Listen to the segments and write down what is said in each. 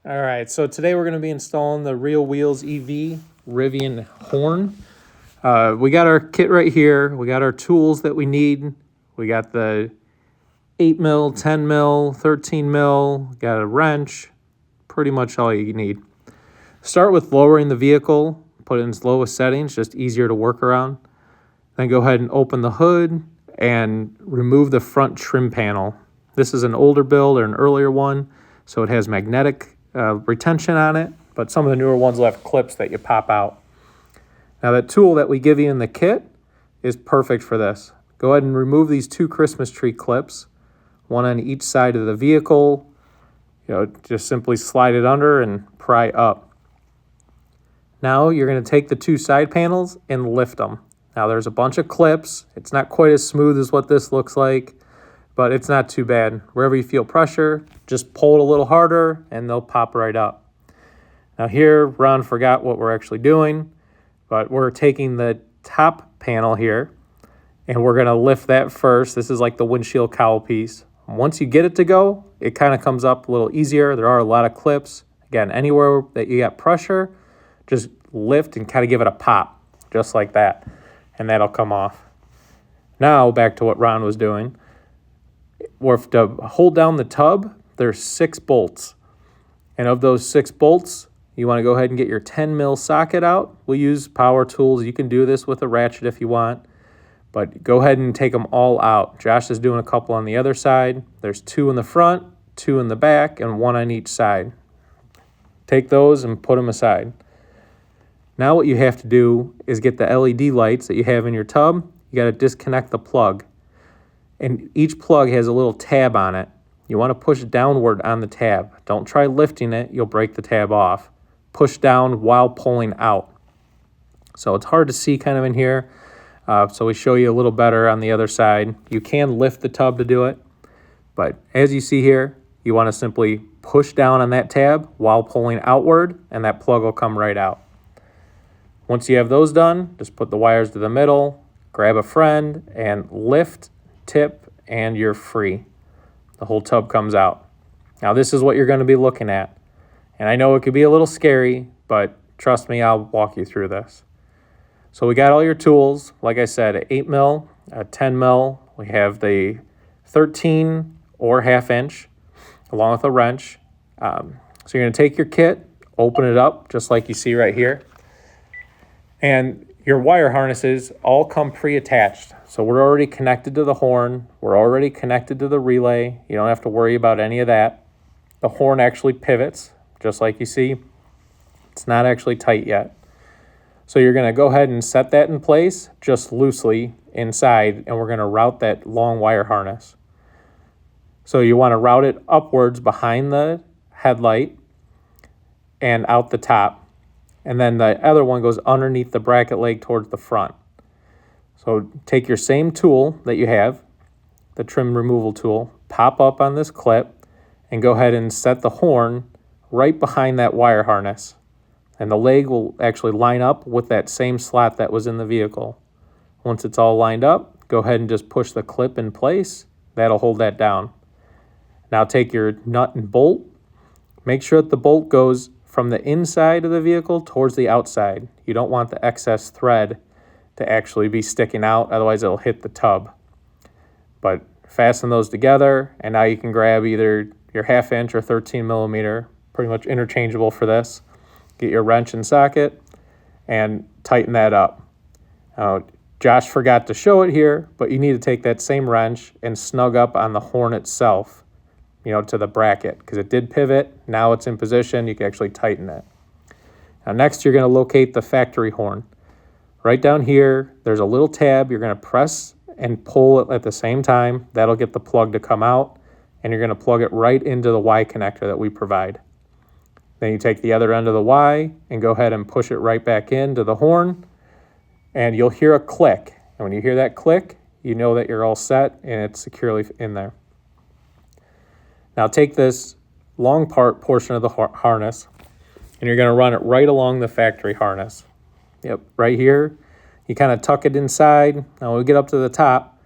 All right, so today we're going to be installing the RealWheels EV Rivian Horn. We got our kit right here. We got our tools that we need. We got the 8 mil, 10 mil, 13 mil, got a wrench, pretty much all you need. Start with lowering the vehicle, put it in its lowest settings, just easier to work around. Then go ahead and open the hood and remove the front trim panel. This is an older build or an earlier one, so it has magnetic retention on it, but some of the newer ones will have clips that you pop out. Now that tool that we give you in the kit is perfect for this. Go ahead and remove these two Christmas tree clips, one on each side of the vehicle. Just simply slide it under and pry up. Now you're going to take the two side panels and lift them. Now there's a bunch of clips. It's not quite as smooth as what this looks like, but it's not too bad. Wherever you feel pressure, just pull it a little harder and they'll pop right up. Now here, Ron forgot what we're actually doing, but we're taking the top panel here and we're gonna lift that first. This is like the windshield cowl piece. Once you get it to go, it kind of comes up a little easier. There are a lot of clips. Again, anywhere that you got pressure, just lift and kind of give it a pop, just like that, and that'll come off. Now back to what Ron was doing. To hold down the tub, there's 6 bolts. And of those 6 bolts, you want to go ahead and get your 10 mil socket out. We'll use power tools. You can do this with a ratchet if you want, but go ahead and take them all out. Josh is doing a couple on the other side. There's 2 in the front, 2 in the back, and 1 on each side. Take those and put them aside. Now what you have to do is get the LED lights that you have in your tub. You got to disconnect the plug. And each plug has a little tab on it. You want to push downward on the tab. Don't try lifting it, you'll break the tab off. Push down while pulling out. So it's hard to see kind of in here, so we show you a little better on the other side. You can lift the tub to do it, but as you see here, you want to simply push down on that tab while pulling outward, and that plug will come right out. Once you have those done, just put the wires to the middle, grab a friend, and lift, tip, and you're free. The whole tub comes out. Now this is what you're going to be looking at. And I know it could be a little scary, but trust me, I'll walk you through this. So we got all your tools. Like I said, 8 mil, 10 mil. We have the 13 or ½ inch along with a wrench. So you're going to take your kit, open it up just like you see right here. And your wire harnesses all come pre-attached. So we're already connected to the horn. We're already connected to the relay. You don't have to worry about any of that. The horn actually pivots, just like you see. It's not actually tight yet. So you're going to go ahead and set that in place just loosely inside, and we're going to route that long wire harness. So you want to route it upwards behind the headlight and out the top. And then the other one goes underneath the bracket leg towards the front. So take your same tool that you have, the trim removal tool, pop up on this clip, and go ahead and set the horn right behind that wire harness. And the leg will actually line up with that same slot that was in the vehicle. Once it's all lined up, go ahead and just push the clip in place. That'll hold that down. Now take your nut and bolt. Make sure that the bolt goes from the inside of the vehicle towards the outside. You don't want the excess thread to actually be sticking out, otherwise it'll hit the tub. But fasten those together, and now you can grab either your ½ inch or 13 millimeter, pretty much interchangeable for this. Get your wrench and socket and tighten that up. Now, Josh forgot to show it here, but you need to take that same wrench and snug up on the horn itself, to the bracket, because it did pivot. Now it's in position. You can actually tighten it. Now next, you're going to locate the factory horn. Right down here, there's a little tab. You're going to press and pull it at the same time. That'll get the plug to come out, and you're going to plug it right into the Y connector that we provide. Then you take the other end of the Y and go ahead and push it right back into the horn, and you'll hear a click. And when you hear that click, you know that you're all set and it's securely in there. Now take this long portion of the harness, and you're going to run it right along the factory harness. Yep, right here. You kind of tuck it inside. Now when we get up to the top,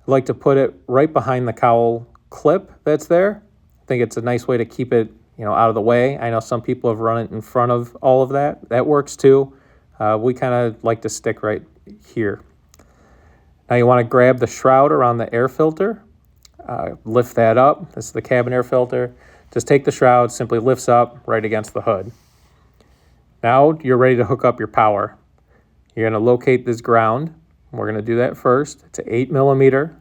I like to put it right behind the cowl clip that's there. I think it's a nice way to keep it, out of the way. I know some people have run it in front of all of that. That works too. We kind of like to stick right here. Now you want to grab the shroud around the air filter, lift that up. This is the cabin air filter. Just take the shroud, simply lifts up right against the hood. Now you're ready to hook up your power. You're going to locate this ground. We're going to do that first. It's an 8mm.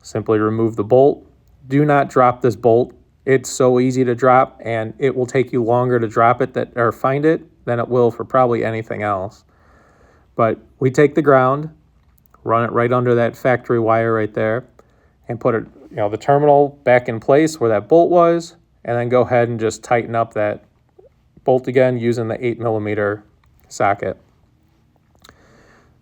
Simply remove the bolt. Do not drop this bolt. It's so easy to drop, and it will take you longer to drop it or find it than it will for probably anything else. But we take the ground, run it right under that factory wire right there, and put it, the terminal back in place where that bolt was, and then go ahead and just tighten up that bolt again using the 8mm socket.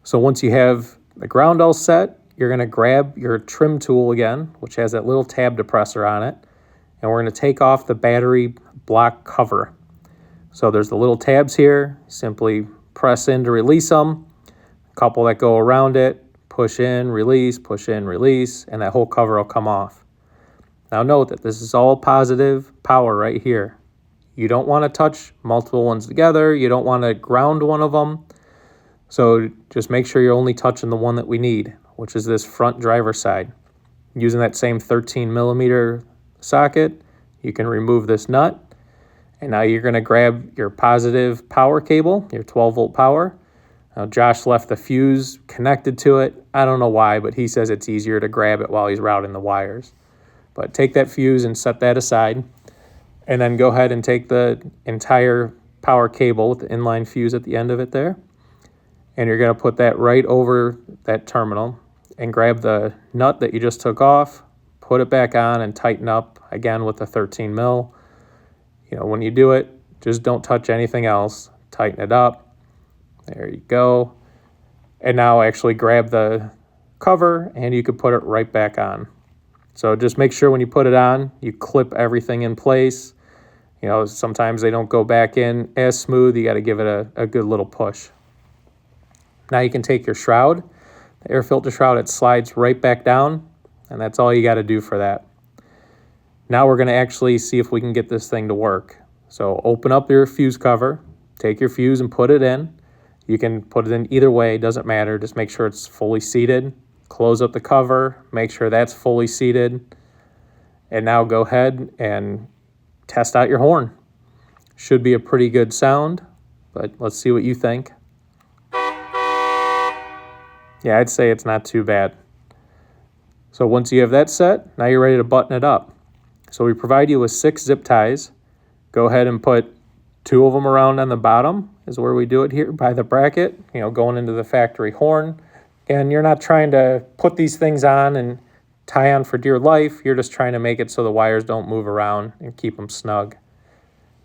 So once you have the ground all set, you're going to grab your trim tool again, which has that little tab depressor on it, and we're going to take off the battery block cover. So there's the little tabs here. Simply press in to release them. A couple that go around it, push in, release, and that whole cover will come off. Now note that this is all positive power right here. You don't want to touch multiple ones together. You don't want to ground one of them. So just make sure you're only touching the one that we need, which is this front driver side. Using that same 13mm socket, you can remove this nut. And now you're going to grab your positive power cable, your 12-volt power. Now Josh left the fuse connected to it. I don't know why, but he says it's easier to grab it while he's routing the wires. But take that fuse and set that aside. And then go ahead and take the entire power cable with the inline fuse at the end of it there. And you're going to put that right over that terminal and grab the nut that you just took off, put it back on, and tighten up again with the 13mm. When you do it, just don't touch anything else. Tighten it up. There you go. And now actually grab the cover and you can put it right back on. So just make sure when you put it on, you clip everything in place. Sometimes they don't go back in as smooth. You got to give it a good little push. Now you can take your shroud, the air filter shroud, it slides right back down, and that's all you got to do for that. Now we're going to actually see if we can get this thing to work. So open up your fuse cover, take your fuse and put it in. You can put it in either way, doesn't matter. Just make sure it's fully seated. Close up the cover, make sure that's fully seated. And now go ahead and test out your horn. Should be a pretty good sound, but let's see what you think. Yeah, I'd say it's not too bad. So once you have that set, now you're ready to button it up. So we provide you with 6 zip ties. Go ahead and put 2 of them around on the bottom is where we do it here by the bracket, going into the factory horn. And you're not trying to put these things on and tie on for dear life. You're just trying to make it so the wires don't move around and keep them snug.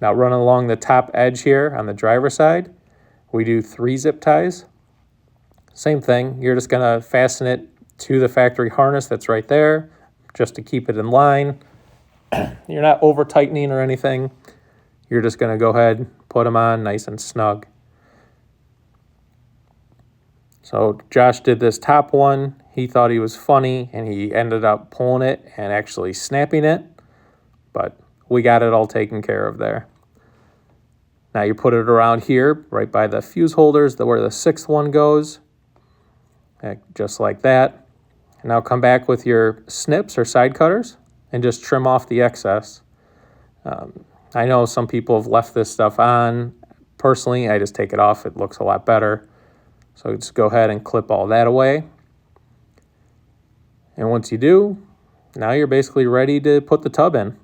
Now running along the top edge here on the driver's side, we do 3 zip ties. Same thing, you're just going to fasten it to the factory harness that's right there just to keep it in line. You're not over tightening or anything. You're just going to go ahead, put them on nice and snug. So Josh did this top one. He thought he was funny and he ended up pulling it and actually snapping it, but we got it all taken care of there. Now you put it around here right by the fuse holders where the 6th one goes. Just like that. And now come back with your snips or side cutters and just trim off the excess. I know some people have left this stuff on. Personally, I just take it off. It looks a lot better. So just go ahead and clip all that away. And once you do, now you're basically ready to put the tub in.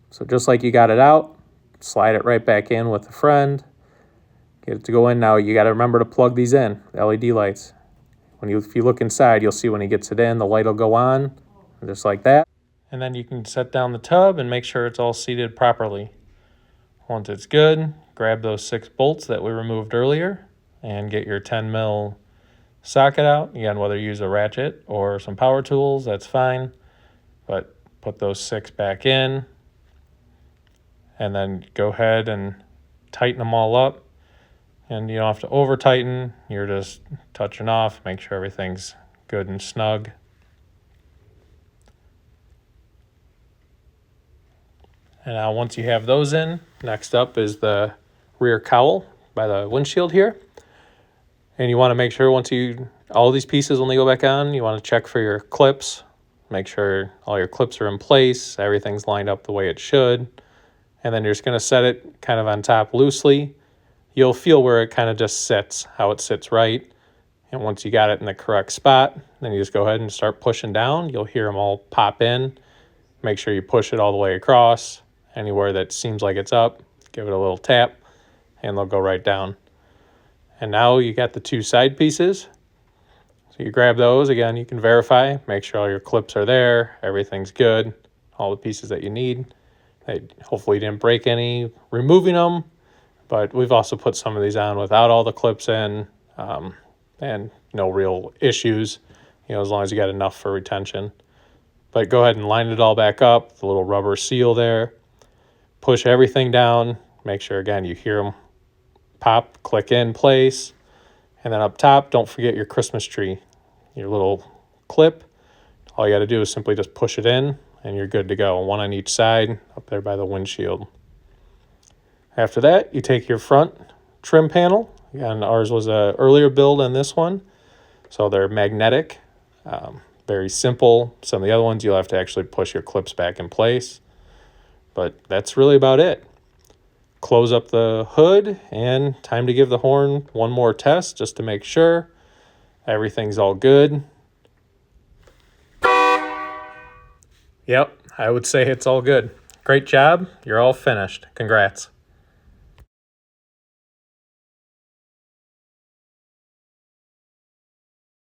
So just like you got it out, slide it right back in with a friend. Get it to go in. Now you got to remember to plug these in, the LED lights. If you look inside, you'll see when he gets it in, the light will go on, just like that. And then you can set down the tub and make sure it's all seated properly. Once it's good, grab those 6 bolts that we removed earlier and get your 10mm socket out. Again, whether you use a ratchet or some power tools, that's fine. But put those 6 back in and then go ahead and tighten them all up. And you don't have to over tighten, you're just touching off, make sure everything's good and snug. And now once you have those in, next up is the rear cowl by the windshield here. And you want to make sure all these pieces, when they go back on, you want to check for your clips. Make sure all your clips are in place, everything's lined up the way it should. And then you're just going to set it kind of on top loosely. You'll feel where it kind of just sits, how it sits right. And once you got it in the correct spot, then you just go ahead and start pushing down. You'll hear them all pop in. Make sure you push it all the way across. Anywhere that seems like it's up, give it a little tap, and they'll go right down. And now you got the two side pieces. So you grab those. Again, you can verify, make sure all your clips are there, everything's good, all the pieces that you need. Hopefully you didn't break any removing them, but we've also put some of these on without all the clips in, and no real issues, as long as you got enough for retention. But go ahead and line it all back up, the little rubber seal there. Push everything down, make sure, again, you hear them pop, click in place. And then up top, don't forget your Christmas tree, your little clip. All you got to do is simply just push it in, and you're good to go. One on each side, up there by the windshield. After that, you take your front trim panel. Again, ours was an earlier build on this one, so they're magnetic. Very simple. Some of the other ones, you'll have to actually push your clips back in place. But that's really about it. Close up the hood, and time to give the horn one more test just to make sure everything's all good. Yep, I would say it's all good. Great job. You're all finished. Congrats.